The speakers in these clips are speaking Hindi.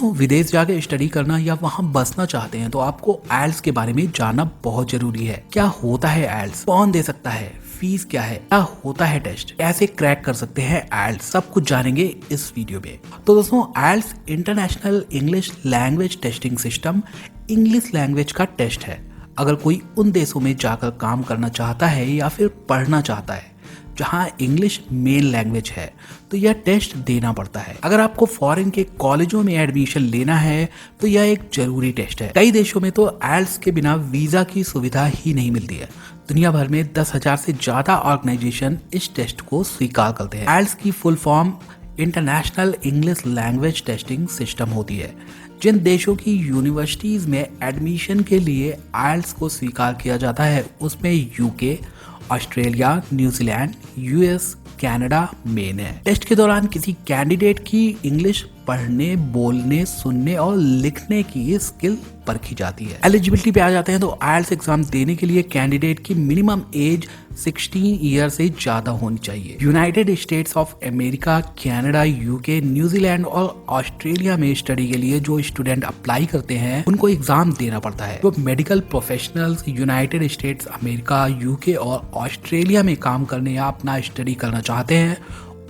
दोस्तों विदेश जाके स्टडी करना या वहाँ बसना चाहते हैं तो आपको आइल्स के बारे में जानना बहुत जरूरी है। क्या होता है आइल्स, कौन दे सकता है, फीस क्या है, क्या होता है टेस्ट, कैसे क्रैक कर सकते हैं आइल्स, सब कुछ जानेंगे इस वीडियो में। तो दोस्तों IELTS international English language testing system English language का टेस्ट है। अगर कोई उन देशों में जाकर काम करना चाहता है या फिर पढ़ना चाहता है जहां इंग्लिश मेन लैंग्वेज है तो यह टेस्ट देना पड़ता है। अगर आपको फॉरेन के कॉलेजों में एडमिशन लेना है तो यह एक जरूरी टेस्ट है। कई देशों में तो आइल्स के बिना वीजा की सुविधा ही नहीं मिलती है। दुनिया भर में 10,000 से ज्यादा ऑर्गेनाइजेशन इस टेस्ट को स्वीकार करते हैं। आइल्स की full form international English language testing system होती है। जिन देशों की यूनिवर्सिटीज में एडमिशन के लिए आइल्स को स्वीकार किया जाता है उसमें UK, Australia, New Zealand, US, Canada main है। टेस्ट के दौरान किसी कैंडिडेट की इंग्लिश पढ़ने, बोलने, सुनने और लिखने की स्किल परखी जाती है। एलिजिबिलिटी पे आ जाते हैं तो आइल्स एग्जाम देने के लिए कैंडिडेट की मिनिमम एज 16 ईयर से ज्यादा होनी चाहिए। United states of America, Canada, UK, New Zealand और ऑस्ट्रेलिया में स्टडी के लिए जो स्टूडेंट अप्लाई करते हैं उनको एग्जाम देना पड़ता है। जो medical professionals United states, America, UK और ऑस्ट्रेलिया में काम करने या अपना स्टडी करना चाहते हैं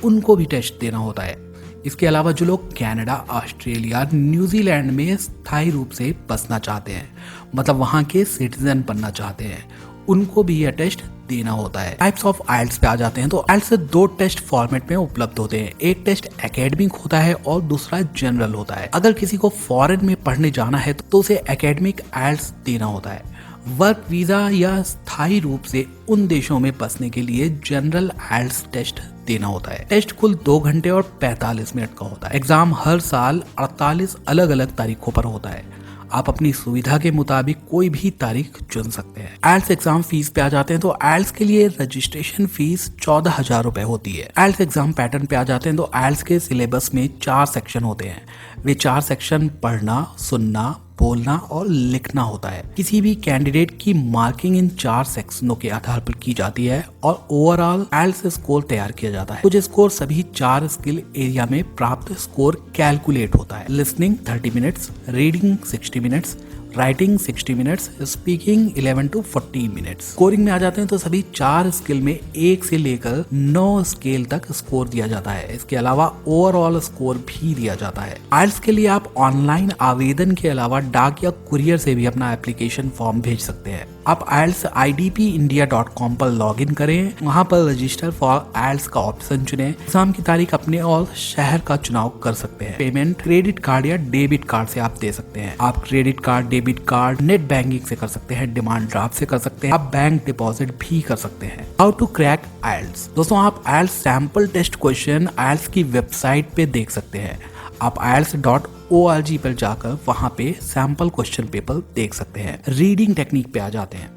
उनको भी टेस्ट देना होता है। इसके अलावा जो लोग कनाडा, ऑस्ट्रेलिया, न्यूजीलैंड में स्थायी रूप से बसना चाहते हैं, मतलब वहां के सिटीजन बनना चाहते हैं, उनको भी यह टेस्ट देना होता है। टाइप्स ऑफ आइल्स पे आ जाते हैं तो आइल्स 2 टेस्ट फॉर्मेट में उपलब्ध होते हैं। एक टेस्ट एकेडमिक होता है और दूसरा जनरल होता है। अगर किसी को फॉरेन में पढ़ने जाना है तो उसे एकेडमिक आइल्स देना होता है। वर्क वीजा या स्थायी रूप से उन देशों में बसने के लिए जनरल आइल्स टेस्ट देना होता है। टेस्ट कुल 2 घंटे और 45 मिनट का होता है। एग्जाम हर साल 48 अलग अलग तारीखों पर होता है। आप अपनी सुविधा के मुताबिक कोई भी तारीख चुन सकते हैं। आइल्स एग्जाम फीस पे आ जाते हैं तो आइल्स के लिए रजिस्ट्रेशन फीस 14,000 रुपए होती है। आइल्स एग्जाम पैटर्न पे आ जाते हैं तो आइल्स के सिलेबस में 4 सेक्शन होते हैं। वे 4 सेक्शन पढ़ना, सुनना, बोलना और लिखना होता है। किसी भी कैंडिडेट की मार्किंग इन 4 सेक्शनों के आधार पर की जाती है और ओवरऑल आइल्स स्कोर तैयार किया जाता है। कुछ स्कोर सभी 4 स्किल एरिया में प्राप्त स्कोर कैलकुलेट होता है। Listening 30 minutes, reading 60 minutes, writing 60 minutes, speaking 11 to 14 minutes. Scoring में आ जाते हैं तो सभी 4 स्किल में 1 से लेकर 9 स्केल तक स्कोर दिया जाता है। इसके अलावा ओवरऑल स्कोर भी दिया जाता है। आइल्स के लिए आप ऑनलाइन आवेदन के अलावा डाक या कुरियर से भी अपना एप्लीकेशन फॉर्म भेज सकते हैं। आप IELTS idpindia.com पर लॉग इन करें, वहां पर रजिस्टर फॉर आइल्स का ऑप्शन चुनें। एग्जाम की तारीख अपने और शहर का चुनाव कर सकते हैं। पेमेंट क्रेडिट कार्ड या डेबिट कार्ड से आप दे सकते हैं। आप credit card, debit card, net banking से कर सकते हैं, डिमांड ड्राफ्ट से कर सकते हैं, आप बैंक डिपॉजिट भी कर सकते हैं। हाउ टू क्रैक आइल्स। दोस्तों आप आइल्स सैंपल टेस्ट क्वेश्चन आइल्स की वेबसाइट पे देख सकते हैं। आप IELTS.org पर जाकर वहां पे सैंपल क्वेश्चन पेपर देख सकते हैं। रीडिंग टेक्निक पे आ जाते हैं।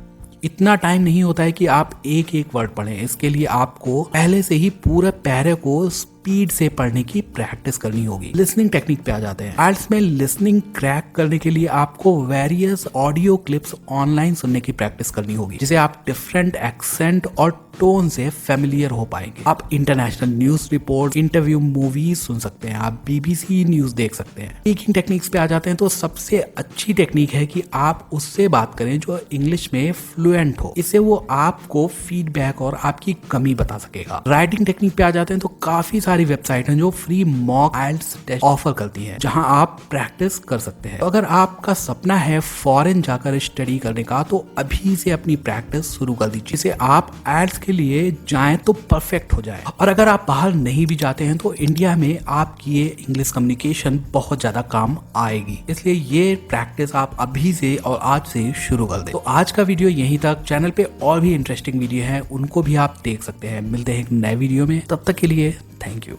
इतना टाइम नहीं होता है कि आप एक एक वर्ड पढ़ें। इसके लिए आपको पहले से ही पूरे पैरे को स्पीड से पढ़ने की प्रैक्टिस करनी होगी। लिसनिंग टेक्निक पे आ जाते हैं। आइल्स में लिसनिंग क्रैक करने के लिए आपको वेरियस ऑडियो क्लिप्स ऑनलाइन सुनने की प्रैक्टिस करनी होगी, जिसे आप डिफरेंट एक्सेंट और टोन से फेमिलियर हो पाएंगे। आप international news report, interview, movies सुन सकते हैं। आप BBC न्यूज देख सकते हैं। स्पीकिंग टेक्निक्स पे आ जाते हैं तो सबसे अच्छी टेक्निक है कि आप उससे बात करें जो इंग्लिश में फ्लुएंट हो। इससे वो आपको फीडबैक और आपकी कमी बता सकेगा। राइटिंग टेक्निक पे आ जाते हैं तो काफी सारी वेबसाइट हैं जो फ्री मॉक आइल्स टेस्ट ऑफर करती हैं, जहां आप प्रैक्टिस कर सकते हैं। तो अगर आपका सपना है फॉरेन जाकर स्टडी करने का तो अभी से अपनी प्रैक्टिस शुरू कर दीजिए, जिससे आप आइल्स के लिए जाएं तो परफेक्ट हो जाए। और अगर आप बाहर नहीं भी जाते हैं तो इंडिया में आपकी ये इंग्लिश कम्युनिकेशन बहुत ज्यादा काम आएगी। इसलिए ये प्रैक्टिस आप अभी से और आज से शुरू कर दें। तो आज का वीडियो यहीं तक। चैनल पे और भी इंटरेस्टिंग वीडियो हैं, उनको भी आप देख सकते हैं। मिलते हैं एक नए वीडियो में, तब तक के लिए थैंक यू।